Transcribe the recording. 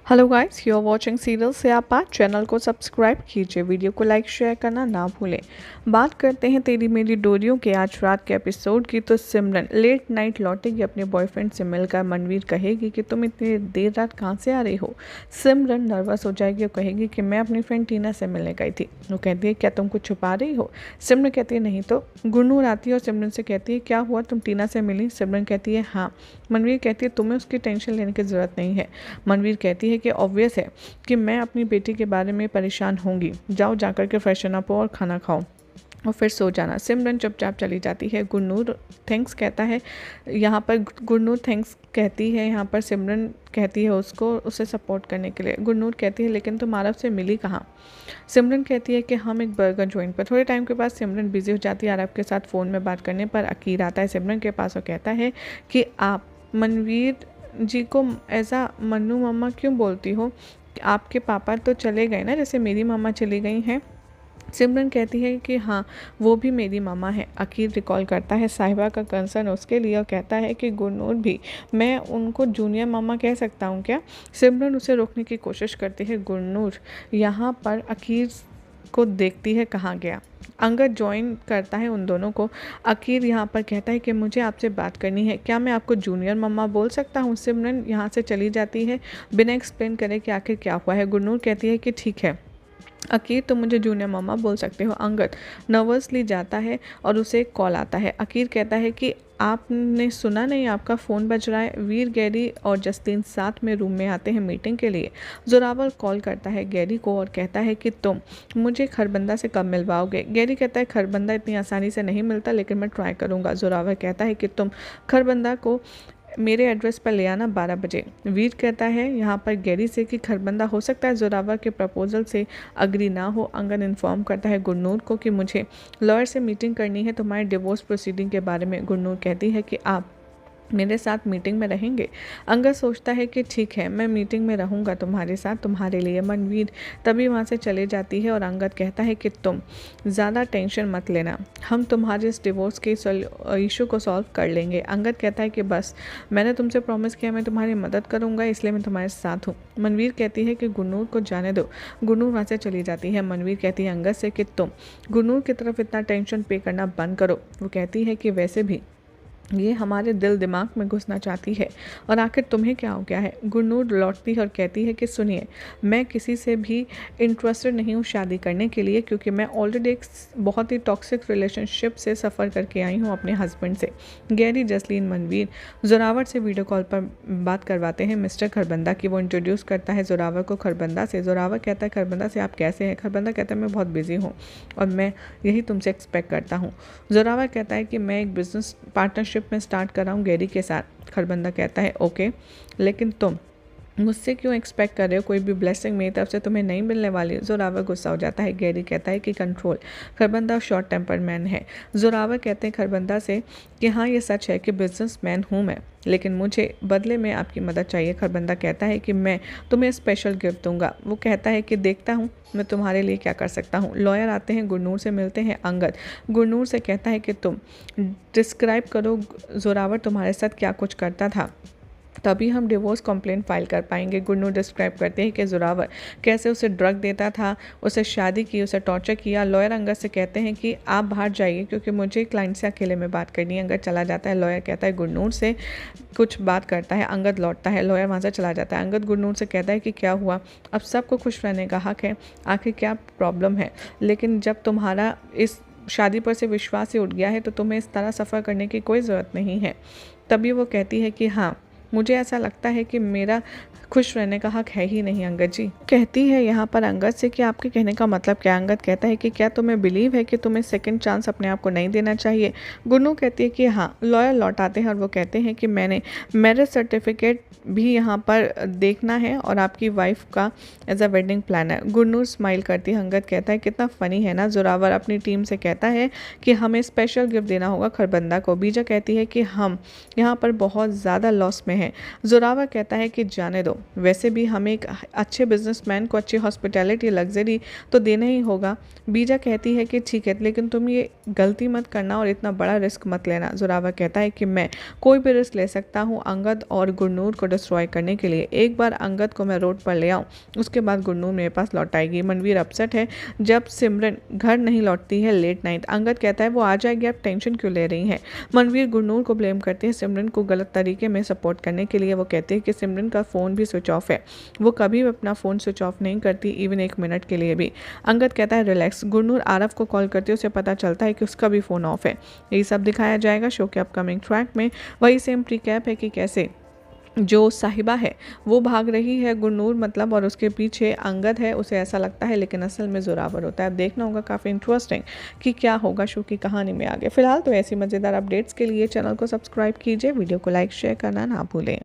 Hello guys, you are watching serial से आप channel को सब्सक्राइब कीजिए, वीडियो को लाइक शेयर करना ना भूलें। बात करते हैं तेरी मेरी डोरियों के आज रात के एपिसोड की। तो सिमरन लेट नाइट लौटेगी अपने बॉयफ्रेंड से मिलकर। मनवीर कहेगी कि तुम इतनी देर रात कहाँ से आ रही हो। सिमरन नर्वस हो जाएगी और कहेगी कि मैं अपनी फ्रेंड टीना से मिलने गई थी। वो कहती है क्या तुम कुछ छुपा रही हो। सिमरन कहती है नहीं तो। गुरनूर आती है और सिमरन से कहती है क्या हुआ, तुम टीना से मिली। सिमरन कहती है हाँ। मनवीर कहती है तुम्हें उसकी टेंशन लेने की ज़रूरत नहीं है। मनवीर कहती है कि ऑब्वियस है कि मैं अपनी बेटी के बारे में परेशान होंगी। जाओ जाकर के फ्रेशन अप हो और खाना खाओ और फिर सो जाना। सिमरन चुपचाप चली जाती है। गुरनूर थैंक्स कहता है यहाँ पर। गुरनूर थैंक्स कहती है यहाँ पर। सिमरन कहती है उसको उसे सपोर्ट करने के लिए। गुरनूर कहती है लेकिन तुम आरव से मिली कहाँ। सिमरन कहती है कि हम एक बर्गर जॉइंट पर। थोड़े टाइम के बाद सिमरन बिजी हो जाती है आरव के साथ फ़ोन में बात करने पर। अकीर आता है सिमरन के पास और कहता है कि आप मनवीर जी को ऐसा मन्नू मम्मा क्यों बोलती हो। आपके पापा तो चले गए ना, जैसे मेरी मम्मा चली गई हैं। सिमरन कहती है कि हाँ वो भी मेरी मामा है। अकीर रिकॉल करता है साहिबा का कंसर्न उसके लिए और कहता है कि गुरनूर भी, मैं उनको जूनियर मामा कह सकता हूँ क्या। सिमरन उसे रोकने की कोशिश करती है। गुरनूर यहाँ पर अकीर को देखती है कहाँ गया। अंगद ज्वाइन करता है उन दोनों को। अकीर यहाँ पर कहता है कि मुझे आपसे बात करनी है, क्या मैं आपको जूनियर मम्मा बोल सकता हूँ। सिमरन यहाँ से चली जाती है बिना एक्सप्लेन करे कि आखिर क्या हुआ है। गुरनूर कहती है कि ठीक है अकीर तुम मुझे जूनियर मामा बोल सकते हो। अंगद नर्वसली जाता है और उसे एक कॉल आता है। अकीर कहता है कि आपने सुना नहीं, आपका फ़ोन बज रहा है। वीर, गैरी और जस्टिन साथ में रूम में आते हैं मीटिंग के लिए। जोरावर कॉल करता है गैरी को और कहता है कि तुम मुझे खरबंदा से कब मिलवाओगे। गैरी कहता है खरबंदा इतनी आसानी से नहीं मिलता, लेकिन मैं ट्राई करूँगा। जोरावर कहता है कि तुम खरबंदा को मेरे एड्रेस पर ले आना 12 बजे। वीर कहता है यहाँ पर गैरी से कि खरबंदा हो सकता है जोरावर के प्रपोजल से अग्री ना हो। अंगद इन्फॉर्म करता है गुरनूर को कि मुझे लॉयर से मीटिंग करनी है तुम्हारे डिवोर्स प्रोसीडिंग के बारे में। गुरनूर कहती है कि आप मेरे साथ मीटिंग में रहेंगे। अंगद सोचता है कि ठीक है मैं मीटिंग में रहूँगा तुम्हारे साथ, तुम्हारे लिए। मनवीर तभी वहाँ से चले जाती है और अंगद कहता है कि तुम ज़्यादा टेंशन मत लेना, हम तुम्हारे इस डिवोर्स के इशू को सॉल्व कर लेंगे। अंगद कहता है कि बस मैंने तुमसे प्रॉमिस किया मैं तुम्हारी मदद करूँगा, इसलिए मैं तुम्हारे साथ हूँ। मनवीर कहती है कि गुरनूर को जाने दो। गुरनूर वहाँ से चली जाती है। मनवीर कहती है अंगद से कि तुम गुरनूर की तरफ इतना टेंशन पे करना बंद करो। वो कहती है कि वैसे भी ये हमारे दिल दिमाग में घुसना चाहती है और आखिर तुम्हें क्या हो गया है। गुरनूर लौटती है और कहती है कि सुनिए मैं किसी से भी इंटरेस्टेड नहीं हूँ शादी करने के लिए, क्योंकि मैं ऑलरेडी एक बहुत ही टॉक्सिक रिलेशनशिप से सफ़र करके आई हूँ अपने हस्बैंड से। गैरी, जसलीन, मनवीर जोरावर से वीडियो कॉल पर बात करवाते हैं मिस्टर खरबंदा की। वो इंट्रोड्यूस करता है जोरावर को खरबंदा से। जोरावर कहता है खरबंदा से आप कैसे हैं। खरबंदा कहता है मैं बहुत बिजी हूँ और मैं यही तुमसे एक्सपेक्ट करता हूँ। जोरावर कहता है कि मैं एक बिजनेस पार्टनरशिप में स्टार्ट कर रहा हूँ गैरी के साथ। खरबंदा कहता है ओके, लेकिन तुम मुझसे क्यों एक्सपेक्ट कर रहे हो, कोई भी ब्लेसिंग मेरी तरफ से तुम्हें नहीं मिलने वाली। जोरावर गुस्सा हो जाता है। गैरी कहता है कि control. Kharbanda short temper man है। जोरावर कहते हैं खरबंदा से कि हाँ ये सच है कि बिजनेस मैन हूँ मैं, लेकिन मुझे बदले में आपकी मदद चाहिए। खरबंदा कहता है कि मैं तुम्हें स्पेशल गिफ्ट दूंगा। वो कहता है कि देखता हूँ मैं तुम्हारे लिए क्या कर सकता हूँ। लॉयर आते हैं, गुरनूर से मिलते हैं। अंगद गुरनूर से कहता है कि तुम डिस्क्राइब करो जोरावर तुम्हारे साथ क्या कुछ करता था, तभी हम डिवोर्स कंप्लेंट फाइल कर पाएंगे। गुरनूर डिस्क्राइब करते हैं कि जोरावर कैसे उसे ड्रग देता था, उसे शादी की, उसे टॉर्चर किया। लॉयर अंगद से कहते हैं कि आप बाहर जाइए क्योंकि मुझे क्लाइंट से अकेले में बात करनी है। अंगद चला जाता है। लॉयर कहता है गुरनूर से कुछ बात करता है। अंगद लौटता है। लॉयर वहाँ से चला जाता है। अंगद गुरनूर से कहता है कि क्या हुआ, अब सबको खुश रहने का हक है, आखिर क्या प्रॉब्लम है। लेकिन जब तुम्हारा इस शादी पर से विश्वास ही उठ गया है तो तुम्हें इस तरह सफ़र करने की कोई ज़रूरत नहीं है। तभी वो कहती है कि हाँ मुझे ऐसा लगता है कि मेरा खुश रहने का हक है ही नहीं। अंगद जी कहती है यहाँ पर अंगद से कि आपके कहने का मतलब क्या। अंगद कहता है कि क्या तुम्हें बिलीव है कि तुम्हें सेकंड चांस अपने आप को नहीं देना चाहिए। गुरनूर कहती है कि हाँ। लॉयर लौट आते हैं और वो कहते हैं कि मैंने मैरिज सर्टिफिकेट भी यहाँ पर देखना है और आपकी वाइफ का एज अ वेडिंग प्लान है। गुरनूर स्माइल करती है। अंगद कहता है कितना फ़नी है ना। जोरावर अपनी टीम से कहता है कि हमें स्पेशल गिफ्ट देना होगा खरबंदा को। बीजा कहती है कि हम यहाँ पर बहुत ज़्यादा लॉस में हैं। जोरावर कहता है कि जाने दो, वैसे भी हमें एक अच्छे बिजनेसमैन को अच्छी हॉस्पिटैलिटी लग्जरी तो देना ही होगा। बीजा कहती है कि ठीक है, लेकिन तुम ये गलती मत करना और इतना बड़ा रिस्क मत लेना। जोरावर कहता है कि मैं कोई भी रिस्क ले सकता हूँ अंगद और गुरनूर को डिस्ट्रॉय करने के लिए। एक बार अंगद को मैं रोड पर ले आऊँ, उसके बाद गुरनूर मेरे पास लौट आएगी। मनवीर अपसेट है जब सिमरन घर नहीं लौटती है लेट नाइट। अंगद कहता है वो आ जाएगी, आप टेंशन क्यों ले रही हैं। मनवीर गुरनूर को ब्लेम करते हैं सिमरन को गलत तरीके में सपोर्ट करने के लिए। वो कहते हैं कि सिमरन का फ़ोन भी स्विच ऑफ है, वो कभी भी अपना फ़ोन स्विच ऑफ नहीं करती, इवन 1 मिनट के लिए भी। अंगद कहता है रिलैक्स। गुरनूर आरव को कॉल करती है, उसे पता चलता है कि उसका भी फ़ोन ऑफ है। यही सब दिखाया जाएगा शो के अपकमिंग ट्रैक में। वही सेम प्रीकैप है कि कैसे जो साहिबा है वो भाग रही है गुरनूर मतलब, और उसके पीछे अंगद है, उसे ऐसा लगता है, लेकिन असल में जोरावर होता है। अब देखना होगा काफ़ी इंटरेस्टिंग कि क्या होगा शो की कहानी में आगे। फिलहाल तो ऐसी मज़ेदार अपडेट्स के लिए चैनल को सब्सक्राइब कीजिए, वीडियो को लाइक शेयर करना ना भूलें।